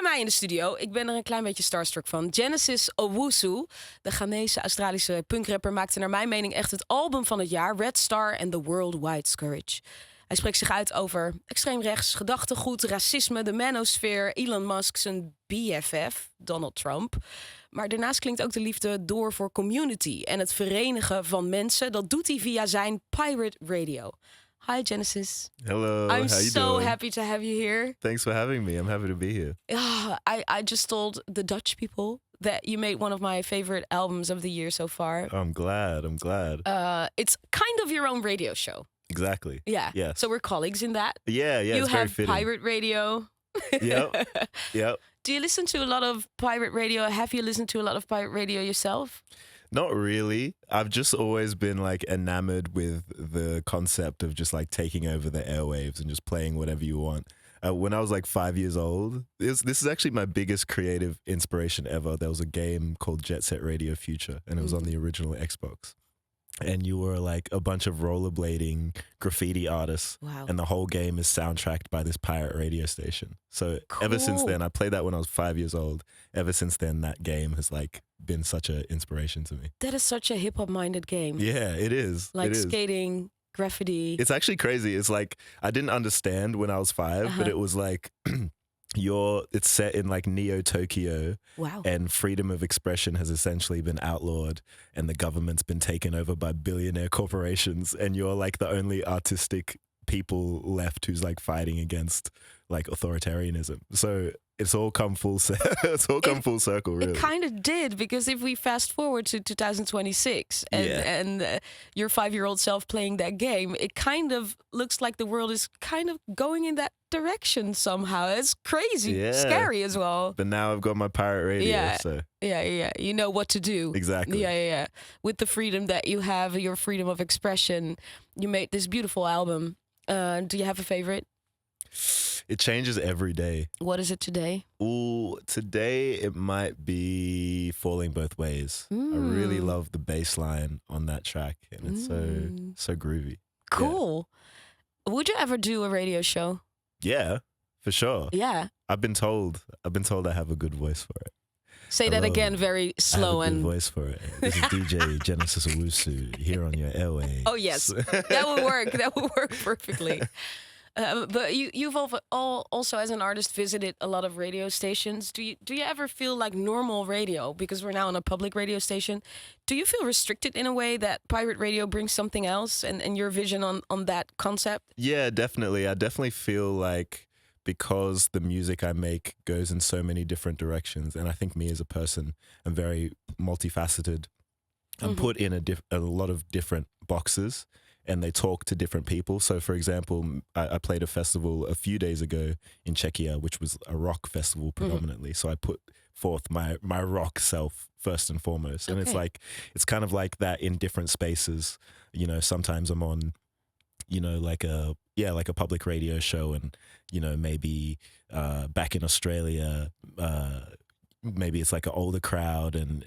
mij in de studio. Ik ben er een klein beetje starstruck van. Genesis Owusu, de Ghanese Australische punkrapper, maakte naar mijn mening echt het album van het jaar. Red Star and the Worldwide Scourge. Hij spreekt zich uit over extreem rechts, gedachtegoed, racisme, de manosphere, Elon Musk, zijn BFF, Donald Trump. Maar daarnaast klinkt ook de liefde door voor community en het verenigen van mensen. Dat doet hij via zijn Pirate Radio. Hi, Genesis. Hello. I'm how you so doing? happy to have you here. Thanks for having me. I'm happy to be here. I just told the Dutch people that you made one of my favorite albums of the year so far. I'm glad. It's kind of your own radio show. Exactly. Yeah. Yes. So we're colleagues in that. Yeah. You It's very have fitting. Pirate Radio. Yep. Do you listen to a lot of Pirate Radio? Have you listened to a lot of Pirate Radio yourself? Not really. I've just always been like enamored with the concept of just like taking over the airwaves and just playing whatever you want. When I was like 5 years old, this is actually my biggest creative inspiration ever. There was a game called Jet Set Radio Future, and it was on the original Xbox. And you were like a bunch of rollerblading graffiti artists. Wow. And the whole game is soundtracked by this pirate radio station. So ever since then, I played that when I was 5 years old. Ever since then, that game has like been such an inspiration to me. That is such a hip-hop minded game. Yeah, it is. Like it is. skating, graffiti. It's actually crazy. It's like, I didn't understand when I was 5, but it was like, it's set in like Neo-Tokyo. Wow. And freedom of expression has essentially been outlawed, and the government's been taken over by billionaire corporations, and you're like the only artistic people left who's like fighting against like authoritarianism. So it's all come full full circle, really. It kind of did, because if we fast forward to 2026 and your 5-year-old self playing that game, it kind of looks like the world is kind of going in that direction somehow. It's crazy, scary as well. But now I've got my pirate radio, so yeah. You know what to do. Exactly. Yeah. With the freedom that you have, your freedom of expression, you made this beautiful album. Do you have a favorite? It changes every day. What is it today? Ooh, today it might be Falling Both Ways. I really love the bass line on that track, and it's so groovy. Cool. Yeah. Would you ever do a radio show? Yeah, for sure. Yeah. I've been told I have a good voice for it. Say that again, very slow I have a and good voice for it. This is DJ Genesis Owusu here on your airwaves. Oh yes, that would work. That would work perfectly. But you've also, as an artist, visited a lot of radio stations. Do you ever feel like normal radio, because we're now on a public radio station? Do you feel restricted in a way that pirate radio brings something else, and your vision on that concept? Yeah, definitely. I definitely feel like, because the music I make goes in so many different directions, and I think me as a person, I'm very multifaceted. I'm put in a lot of different boxes, and they talk to different people. So, for example, I played a festival a few days ago in Czechia, which was a rock festival predominantly. So I put forth my rock self first and foremost. And it's kind of like that in different spaces. You know, sometimes I'm on, you know, like a public radio show, and, you know, maybe back in Australia, maybe it's like an older crowd, and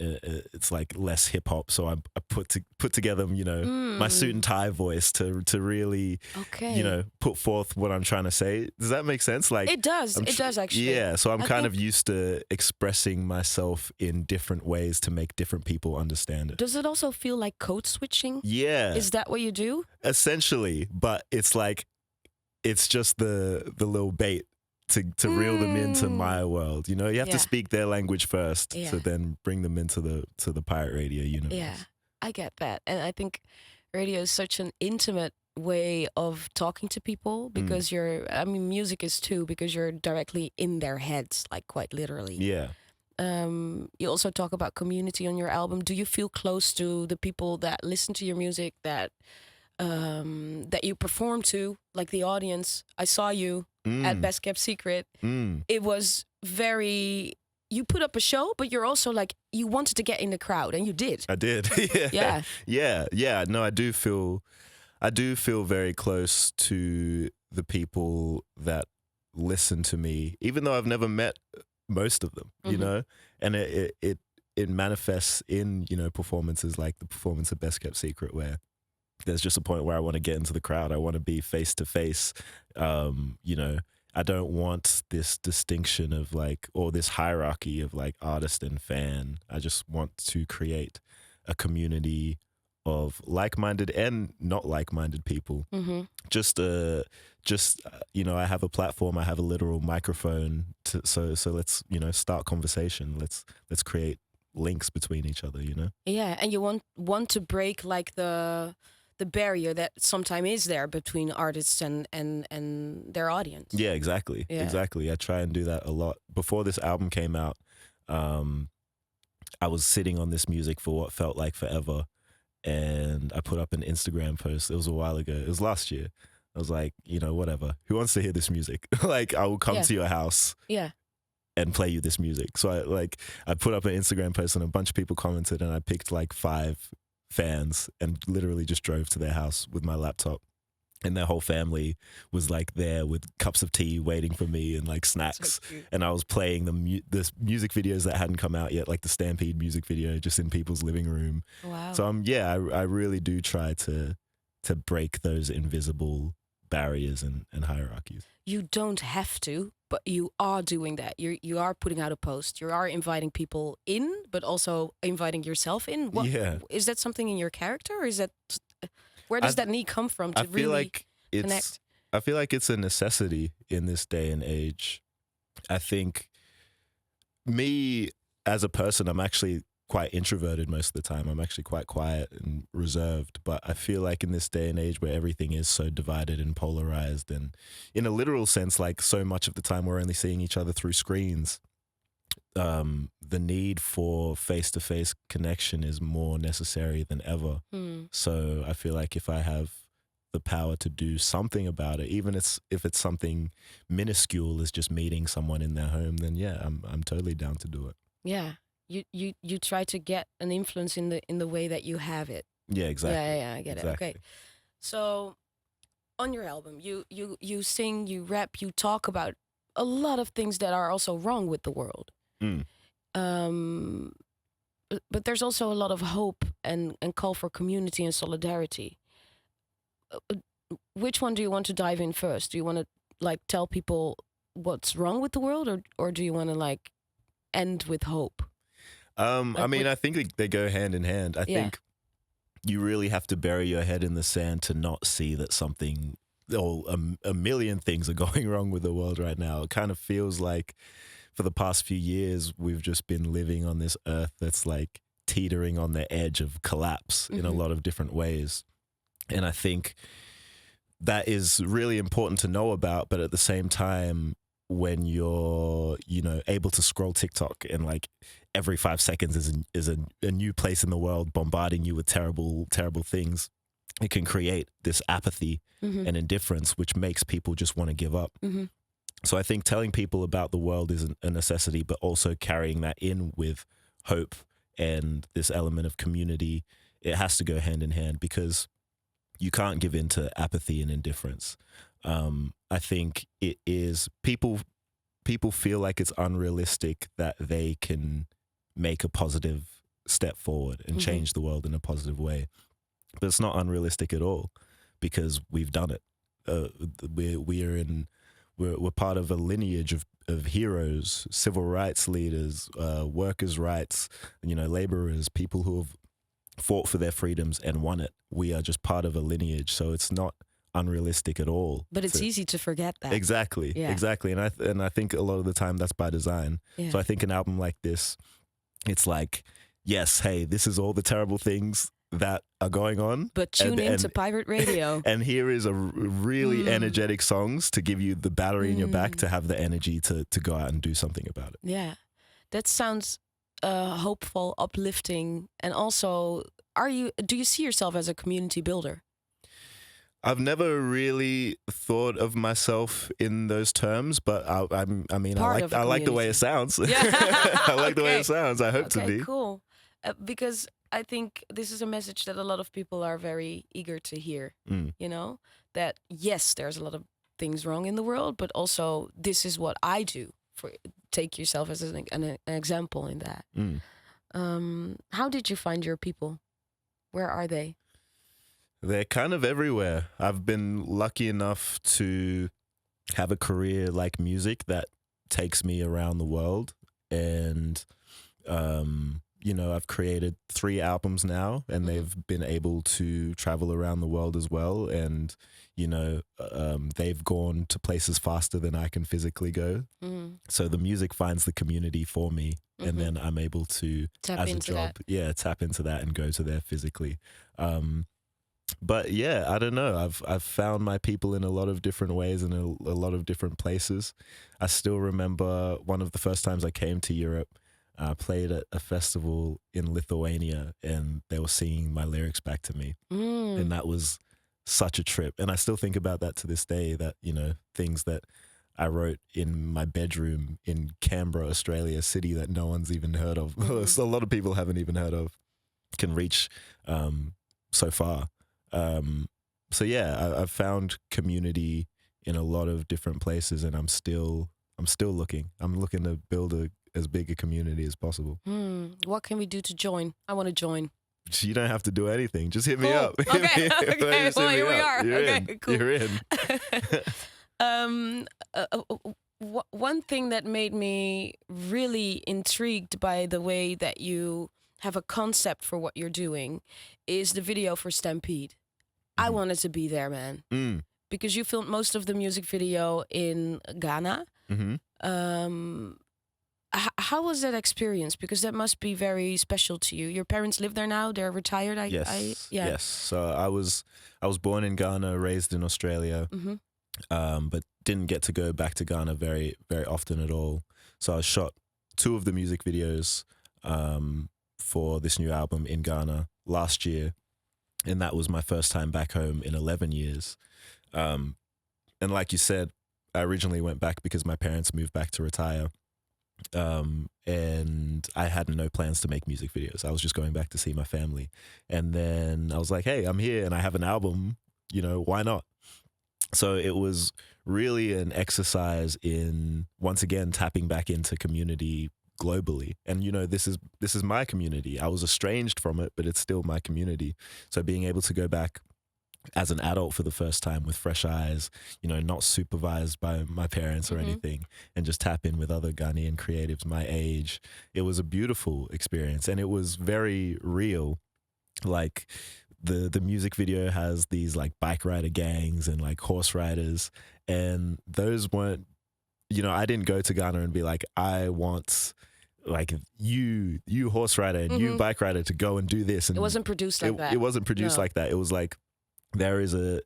it's like less hip hop. So I put together, you know, my suit and tie voice to really, you know, put forth what I'm trying to say. Does that make sense? Like, it does. It does actually. Yeah. So I'm kind of used to expressing myself in different ways to make different people understand it. Does it also feel like code switching? Yeah. Is that what you do? Essentially, but it's like, it's just the little bait to reel them into my world. You know, you have to speak their language first to then bring them into the pirate radio universe. Yeah, I get that. And I think radio is such an intimate way of talking to people, because music is too, because you're directly in their heads, like quite literally. Yeah. You also talk about community on your album. Do you feel close to the people that listen to your music, that you perform to, like the audience? I saw you at Best Kept Secret. It was very, you put up a show, but you're also like, you wanted to get in the crowd, and you did. I did. Yeah. No, I do feel very close to the people that listen to me, even though I've never met most of them, you know, and it manifests in, you know, performances like the performance of Best Kept Secret, where there's just a point where I want to get into the crowd. I want to be face to face, you know, I don't want this distinction of like, or this hierarchy of like artist and fan. I just want to create a community of like-minded and not like-minded people. Mm-hmm. I have a platform, I have a literal microphone, so let's start conversation. Let's create links between each other. Yeah, and you want to break like the barrier that sometimes is there between artists and their audience. Yeah, exactly. Yeah. Exactly. I try and do that a lot. Before this album came out, I was sitting on this music for what felt like forever. And I put up an Instagram post. It was a while ago. It was last year. I was like, whatever. Who wants to hear this music? Like, I will come to your house and play you this music. So I put up an Instagram post and a bunch of people commented, and I picked like 5 fans and literally just drove to their house with my laptop. And their whole family was like there with cups of tea waiting for me and like snacks. So cute. And I was playing the music videos that hadn't come out yet, like the Stampede music video, just in people's living room. Wow. So I really do try to break those invisible barriers and hierarchies. You don't have to, but you are doing that. You are putting out a post. You are inviting people in, but also inviting yourself in. Is that something in your character, or is that where does that need come from to really connect? I feel like it's a necessity in this day and age. I think me as a person, I'm actually quite introverted most of the time. I'm actually quite quiet and reserved. But I feel like in this day and age where everything is so divided and polarized, and in a literal sense, like so much of the time we're only seeing each other through screens, the need for face-to-face connection is more necessary than ever. So I feel like if I have the power to do something about it, even if it's something minuscule as just meeting someone in their home, then I'm totally down to do it. Yeah. You try to get an influence in the way that you have it. Yeah, exactly. Yeah, I get it. Okay. So on your album, you sing, you rap, you talk about a lot of things that are also wrong with the world. But there's also a lot of hope and call for community and solidarity. Which one do you want to dive in first? Do you want to like tell people what's wrong with the world, or do you want to like end with hope? I think they go hand in hand. I think you really have to bury your head in the sand to not see that something, a million things are going wrong with the world right now. It kind of feels like for the past few years, we've just been living on this earth that's like teetering on the edge of collapse in a lot of different ways. And I think that is really important to know about. But at the same time, when you're, able to scroll TikTok and like every 5 seconds is a new place in the world bombarding you with terrible, terrible things, it can create this apathy and indifference, which makes people just want to give up. So I think telling people about the world is a necessity, but also carrying that in with hope and this element of community, it has to go hand in hand, because you can't give in to apathy and indifference. I think it is people feel like it's unrealistic that they can make a positive step forward and change the world in a positive way. But it's not unrealistic at all, because we've done it. We're part of a lineage of heroes, civil rights leaders, workers' rights, laborers, people who have fought for their freedoms and won it. We are just part of a lineage, so it's not unrealistic at all. But it's easy to forget that. Exactly. And I think a lot of the time that's by design. So I think an album like this, it's like, yes, hey, this is all the terrible things that are going on. But tune into Pirate Radio. And here is a really energetic songs to give you the battery in your back to have the energy to go out and do something about it. Yeah. That sounds hopeful, uplifting. And also, do you see yourself as a community builder? I've never really thought of myself in those terms, but I like the way it sounds. Yeah. I like the way it sounds. I hope to be. Cool. Because I think this is a message that a lot of people are very eager to hear. That yes, there's a lot of things wrong in the world, but also this is what I do. Take yourself as an example in that. How did you find your people? Where are they? They're kind of everywhere. I've been lucky enough to have a career like music that takes me around the world. And, I've created 3 albums now, and they've been able to travel around the world as well. And, they've gone to places faster than I can physically go. So the music finds the community for me, and then I'm able to, Tap as a into job, that. tap into that and go to there physically. But yeah, I don't know. I've found my people in a lot of different ways and a lot of different places. I still remember one of the first times I came to Europe. I played at a festival in Lithuania, and they were singing my lyrics back to me, and that was such a trip. And I still think about that to this day. That things that I wrote in my bedroom in Canberra, Australia, a city that no one's even heard of. So a lot of people haven't even heard of, can reach so far. So yeah, I've found community in a lot of different places, and I'm still looking. I'm looking to build as big a community as possible. What can we do to join? I want to join. You don't have to do okay. Just hit me up. Okay. Okay. Well, here we are. You're okay. in. Cool. You're in. One thing that made me really intrigued by the way that you have a concept for what you're doing is the video for Stampede. I wanted to be there, man. Because you filmed most of the music video in Ghana. How was that experience? Because that must be very special to you. Your parents live there now? They're retired? Yes. So I was born in Ghana, raised in Australia, but didn't get to go back to Ghana very, very often at all. So I shot 2 of the music videos for this new album in Ghana last year. And that was my first time back home in 11 years. And like you said, I originally went back because my parents moved back to retire. And I had no plans to make music videos. I was just going back to see my family. And then I was like, hey, I'm here and I have an album, why not? So it was really an exercise in, once again, tapping back into community globally. And, this is my community. I was estranged from it, but it's still my community. So being able to go back as an adult for the first time with fresh eyes, not supervised by my parents or anything, and just tap in with other Ghanaian creatives my age. It was a beautiful experience, and it was very real. Like the music video has these like bike rider gangs and like horse riders, and those weren't, I didn't go to Ghana and be like, I want like you horse rider and you bike rider to go and do this. And it wasn't produced like that. It wasn't produced like that. It was like, there is a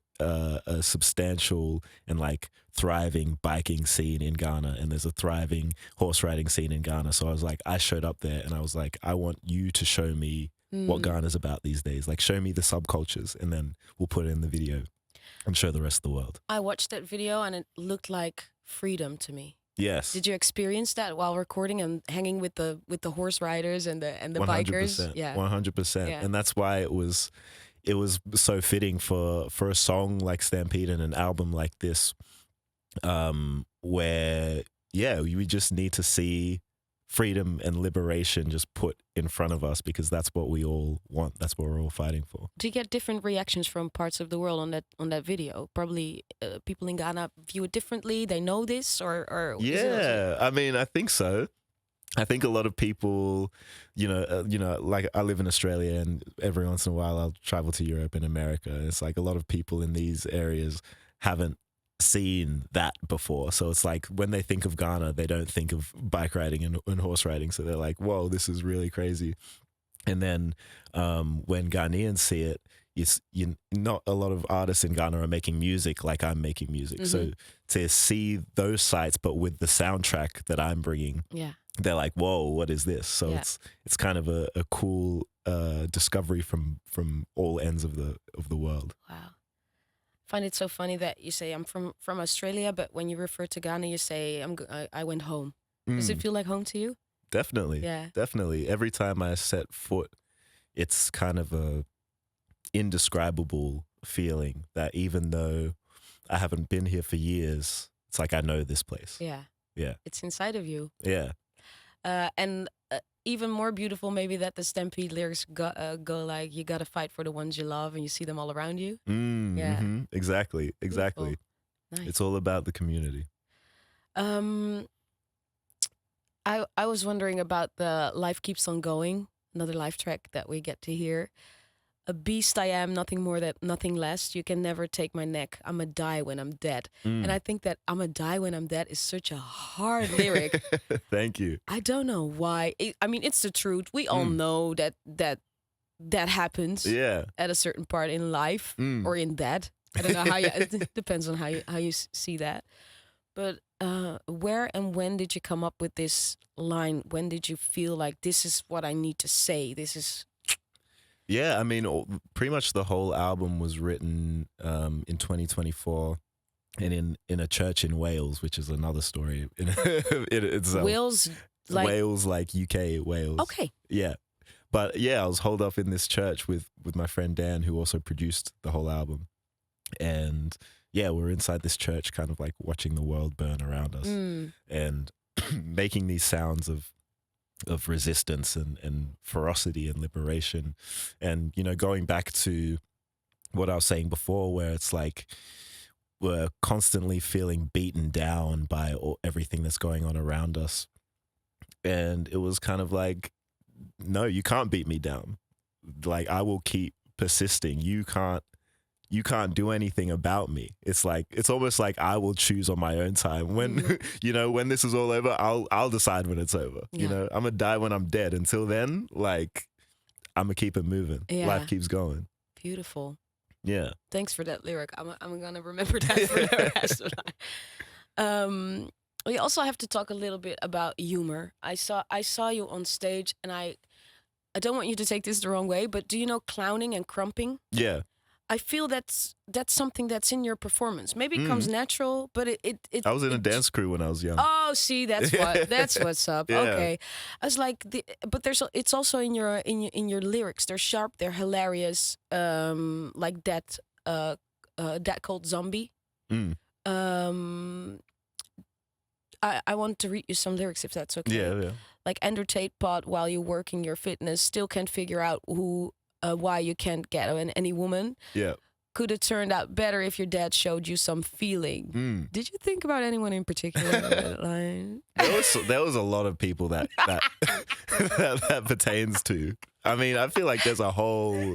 substantial and like thriving biking scene in Ghana, and there's a thriving horse riding scene in Ghana. So I was like, I showed up there and I was like, I want you to show me what Ghana's about these days. Like, show me the subcultures, and then we'll put it in the video and show the rest of the world. I watched that video and it looked like freedom to me. Yes. Did you experience that while recording and hanging with the horse riders and the 100%, bikers? Yeah, 100%. Yeah. And that's why it was so fitting for a song like Stampede and an album like this, where, we just need to see freedom and liberation just put in front of us, because that's what we all want. That's what we're all fighting for. Do you get different reactions from parts of the world on that video? Probably people in Ghana view it differently. They know this, or yeah, I mean, I think so. I think a lot of people, like I live in Australia, and every once in a while I'll travel to Europe and America. It's like a lot of people in these areas haven't seen that before. So it's like when they think of Ghana, they don't think of bike riding and horse riding. So they're like, whoa, this is really crazy. And then when Ghanaians see it, not a lot of artists in Ghana are making music like I'm making music. So to see those sites, but with the soundtrack that I'm bringing, they're like, whoa, what is this? So it's kind of a cool discovery from all ends of the world. Wow. I find it so funny that you say I'm from Australia, but when you refer to Ghana, you say I went home. Does it feel like home to you? Definitely. Yeah. Definitely. Every time I set foot, it's kind of a indescribable feeling that even though I haven't been here for years, it's like I know this place. Yeah. Yeah. It's inside of you. Yeah. And even more beautiful maybe that the Stampede lyrics go like, you gotta fight for the ones you love, and you see them all around you. Exactly. Beautiful. Nice. It's all about the community. I was wondering about the Life Keeps On Going, another live track that we get to hear. A beast I am, nothing more, that nothing less. You can never take my neck. I'ma die when I'm dead. And I think that I'ma die when I'm dead is such a hard lyric. Thank you. I don't know why. I mean, it's the truth. We all know that happens at a certain part in life or in that. I don't know how you. It depends on how you see that. But where and when did you come up with this line? When did you feel like this is what I need to say? This is. Yeah, I mean, pretty much the whole album was written in 2024, and in a church in Wales, which is another story in itself. Wales, Wales, like UK Wales. Okay. Yeah, but yeah, I was holed up in this church with my friend Dan, who also produced the whole album, and yeah, we're inside this church, kind of like watching the world burn around us, and making these sounds of resistance and ferocity and liberation. And, you know, going back to what I was saying before, where it's like we're constantly feeling beaten down by everything that's going on around us. And it was kind of like, no, you can't beat me down. Like, I will keep persisting. You can't do anything about me. It's like, it's almost like I will choose on my own time. When, you know, when this is all over, I'll decide when it's over. Yeah. You know, I'm gonna die when I'm dead. Until then, like, I'm gonna keep it moving. Yeah. Life keeps going. Beautiful. Yeah. Thanks for that lyric. I'm gonna remember that for the rest of life. We also have to talk a little bit about humor. I saw you on stage, and I don't want you to take this the wrong way, but do you know clowning and crumping? Yeah. I feel that's something that's in your performance. Maybe it comes natural, but it I was in a dance crew when I was young. Oh, see, that's what's up. Yeah. Okay, I was like, but it's also in your lyrics. They're sharp, they're hilarious. Like that called Zombie. I want to read you some lyrics if that's okay. Yeah. Like, entertain pot while you're working your fitness, still can't figure out why you can't get any woman. Yeah. Could have turned out better if your dad showed you some feeling. Did you think about anyone in particular in that line? There was a lot of people that that pertains to. I mean, I feel like there's a whole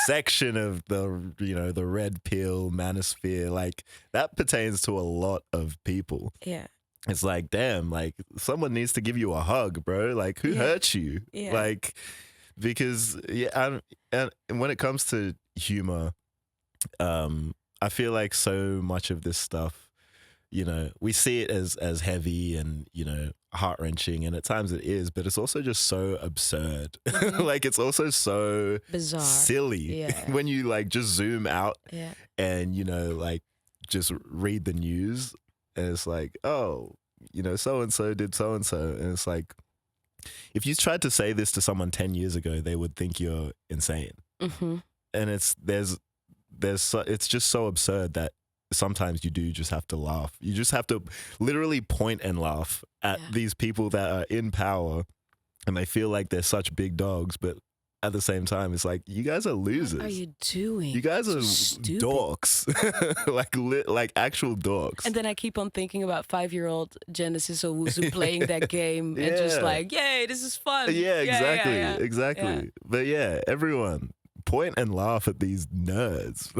section of the red pill manosphere, like, that pertains to a lot of people. Yeah. It's like, damn, like, someone needs to give you a hug, bro. Like, who hurt you? Yeah. Like, because and when it comes to humor, I feel like so much of this stuff, you know, we see it as heavy and, you know, heart-wrenching, and at times it is, but it's also just so absurd. Like, it's also so bizarre, silly when you, like, just zoom out and, you know, like, just read the news, and it's like, oh, you know, so-and-so did so-and-so, and it's like, if you tried to say this to someone 10 years ago, they would think you're insane. And it's just so absurd that sometimes you do just have to laugh. You just have to literally point and laugh at these people that are in power, and they feel like they're such big dogs, but at the same time, it's like, you guys are losers. What are you doing? You guys are dorks. like actual dorks. And then I keep on thinking about 5-year-old Genesis Owusu playing that game and just like, yay, this is fun. Yeah, exactly. Yeah. But yeah, everyone, point and laugh at these nerds.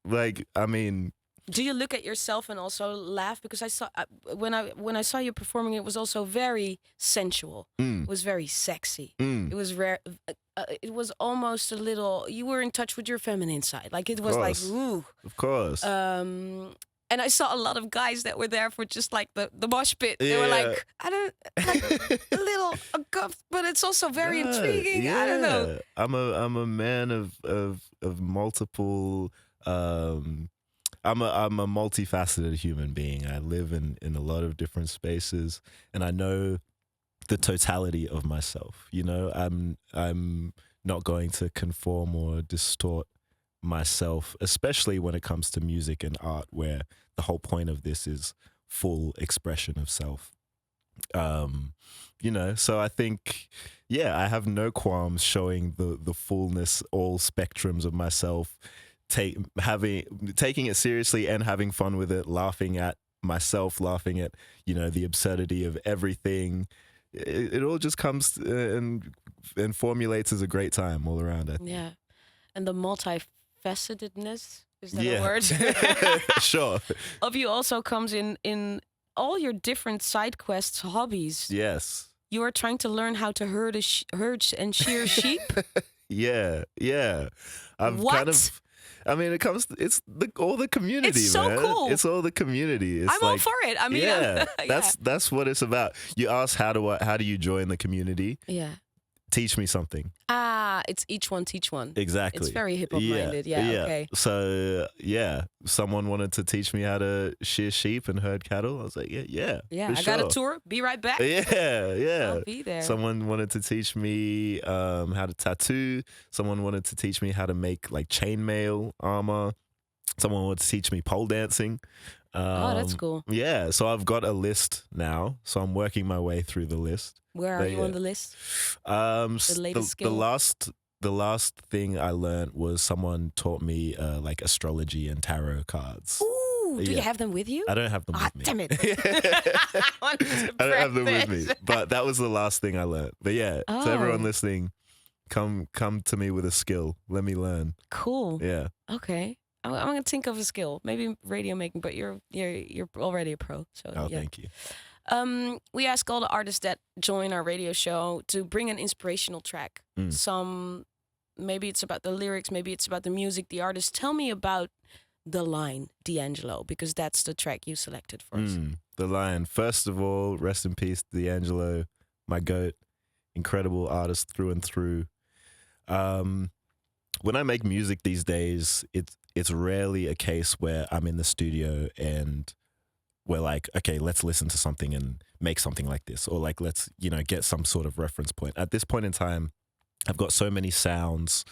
like, I mean, do you look at yourself and also laugh? Because I saw when I saw you performing, it was also very sensual. It was very sexy. It was rare. It was almost a little. You were in touch with your feminine side. Like, it was like, ooh. Of course. And I saw a lot of guys that were there for just like the mosh pit. They were like, I don't, like, a little uncomfortable, but it's also very intriguing. I don't know. I'm a man of multiple. I'm a multifaceted human being. I live in a lot of different spaces, and I know the totality of myself. You know, I'm not going to conform or distort myself, especially when it comes to music and art, where the whole point of this is full expression of self. You know, so I think, I have no qualms showing the fullness, all spectrums of myself taking it seriously and having fun with it, laughing at myself, laughing at, the absurdity of everything. It all just comes and formulates as a great time all around, I think. Yeah. And the multifacetedness, is that a word? Sure. Of you also comes in all your different side quests, hobbies. Yes. You are trying to learn how to herd and shear sheep. Yeah. What? It's all the community, It's so man. cool. It's all the community. It's I'm all for it. I mean, yeah, that's what it's about. You ask, how do you join the community? Yeah. Teach me something. It's each one teach one. Exactly. It's very hip hop minded. Yeah. Okay. So someone wanted to teach me how to shear sheep and herd cattle. I was like, yeah. I got a tour. Be right back. Yeah. I'll be there. Someone wanted to teach me how to tattoo. Someone wanted to teach me how to make like chainmail armor. Someone wanted to teach me pole dancing. That's cool. Yeah, so I've got a list now. So I'm working my way through the list. Where are you on the list? The latest skill? The last thing I learned was someone taught me like astrology and tarot cards. Ooh, do you have them with you? I don't have them with me. Damn it. I don't have them with me. But that was the last thing I learned. But yeah, so everyone listening, come to me with a skill. Let me learn. Cool. Yeah. Okay. I'm gonna think of a skill, maybe radio making, but you're already a pro. So Thank you. We ask all the artists that join our radio show to bring an inspirational track. Maybe it's about the lyrics, maybe it's about the music, the artist. Tell me about The Line, D'Angelo, because that's the track you selected for us. The Line. First of all, rest in peace, D'Angelo, my goat, incredible artist through and through. When I make music these days, it's rarely a case where I'm in the studio and we're like, okay, let's listen to something and make something like this, or like let's get some sort of reference point. At this point in time, I've got so many sounds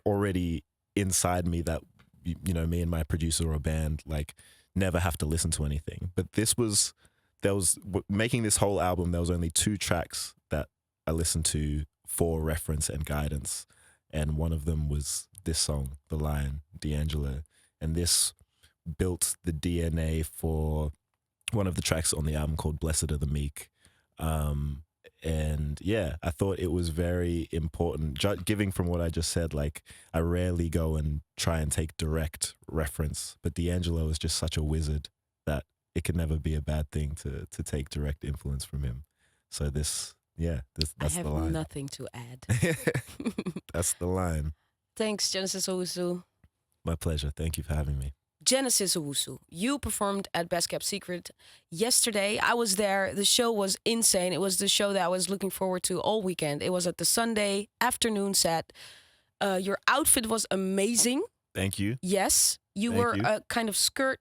already inside me that me and my producer or band like never have to listen to anything. But making this whole album, there was only 2 tracks that I listened to for reference and guidance, and one of them was this song, The Line, D'Angelo, and this built the DNA for one of the tracks on the album called Blessed Are the Meek. And yeah, I thought it was very important. Giving from what I just said, like I rarely go and try and take direct reference, but D'Angelo is just such a wizard that it can never be a bad thing to take direct influence from him. So that's the line. I have nothing to add. That's the line. Thanks, Genesis Owusu. My pleasure. Thank you for having me. Genesis Owusu, you performed at Best Kept Secret yesterday. I was there. The show was insane. It was the show that I was looking forward to all weekend. It was at the Sunday afternoon set. Your outfit was amazing. Thank you. Yes. You were a kind of skirt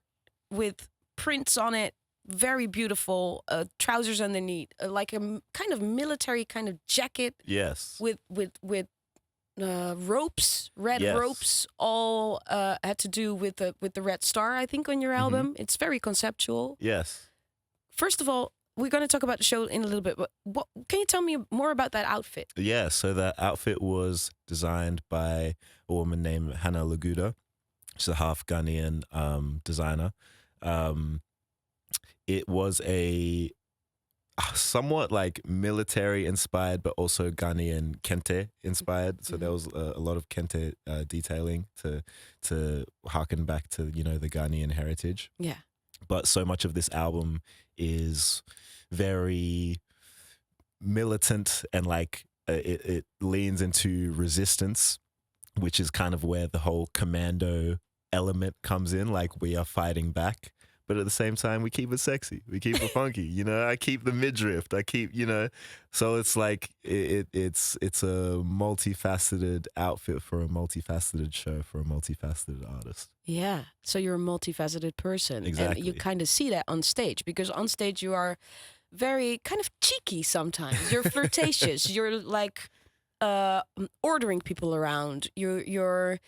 with prints on it. Very beautiful. Trousers underneath. Like a kind of military kind of jacket. Yes. With ropes, red ropes, all had to do with the red star, I think, on your album. It's very conceptual. Yes. First of all, we're going to talk about the show in a little bit, but can you tell me more about that outfit? Yeah, so that outfit was designed by a woman named Hannah Laguda. She's a half Ghanaian designer. It was a somewhat like military inspired, but also Ghanaian kente inspired. So there was a lot of kente detailing to harken back to the Ghanaian heritage. Yeah. But so much of this album is very militant and like it leans into resistance, which is kind of where the whole commando element comes in. Like we are fighting back. But at the same time, we keep it sexy. We keep it funky. I keep the midriff. I keep, So it's like it's a multifaceted outfit for a multifaceted show for a multifaceted artist. Yeah. So you're a multifaceted person. Exactly. And you kind of see that on stage, because on stage you are very kind of cheeky sometimes. You're flirtatious. You're like ordering people around. You're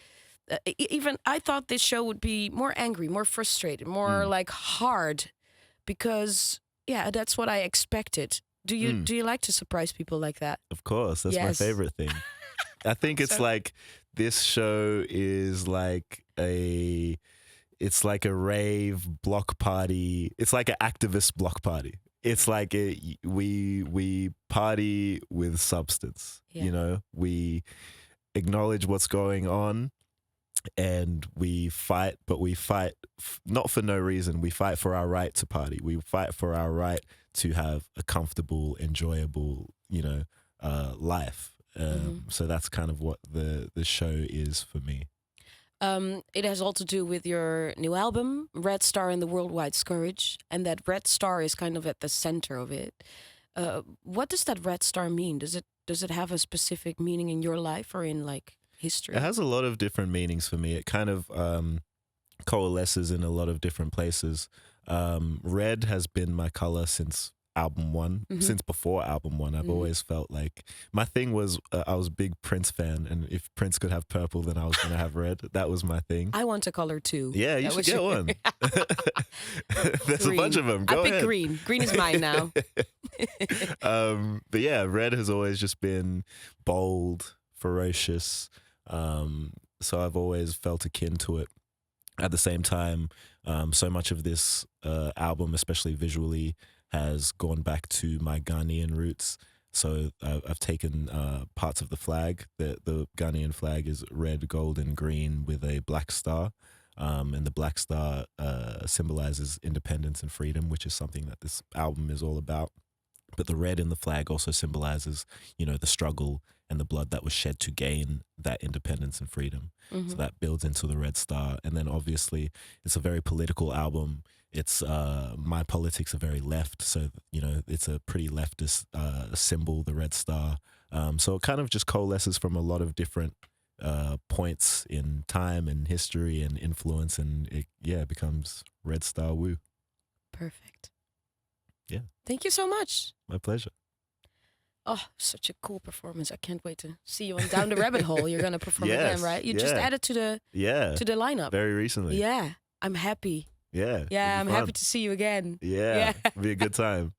even I thought this show would be more angry, more frustrated, more like hard, because that's what I expected. Do you like to surprise people like that? Of course, that's my favorite thing. I think it's So- like this show is like it's like a rave block party. It's like an activist block party. It's like we party with substance. Yeah. You know, we acknowledge what's going on, and we fight. But we fight not for no reason. We fight for our right to party. We fight for our right to have a comfortable, enjoyable, life. So that's kind of what the show is for me. It has all to do with your new album, Red Star and the Worldwide Scourge, and that red star is kind of at the center of it. What does that red star mean? Does it have a specific meaning in your life or in like history? It has a lot of different meanings for me. It kind of coalesces in a lot of different places. Red has been my color since album one, since before album one. I've always felt like my thing was I was a big Prince fan, and if Prince could have purple, then I was going to have red. That was my thing. I want a color too. Yeah, you should get one. There's Green. a bunch of them. Go I pick ahead. green. Green is mine now. But yeah, red has always just been bold, ferocious. So I've always felt akin to it. At the same time, so much of this album, especially visually, has gone back to my Ghanaian roots. So I've taken parts of the flag. The Ghanaian flag is red, gold, and green with a black star. And the black star symbolizes independence and freedom, which is something that this album is all about. But the red in the flag also symbolizes, the struggle and the blood that was shed to gain that independence and freedom. So that builds into the red star. And then obviously it's a very political album. It's my politics are very left. So, it's a pretty leftist symbol, the red star. So it kind of just coalesces from a lot of different points in time and history and influence. And it becomes Red Star Woo. Perfect. Yeah. Thank you so much. My pleasure. Oh, such a cool performance. I can't wait to see you on Down the Rabbit Hole. You're going to perform Yes, again, right? You just yeah. added to the lineup. Very recently. Yeah, I'm happy. Yeah. Yeah, it'll I'm be fun. happy to see you again. Yeah. It'll be a good time.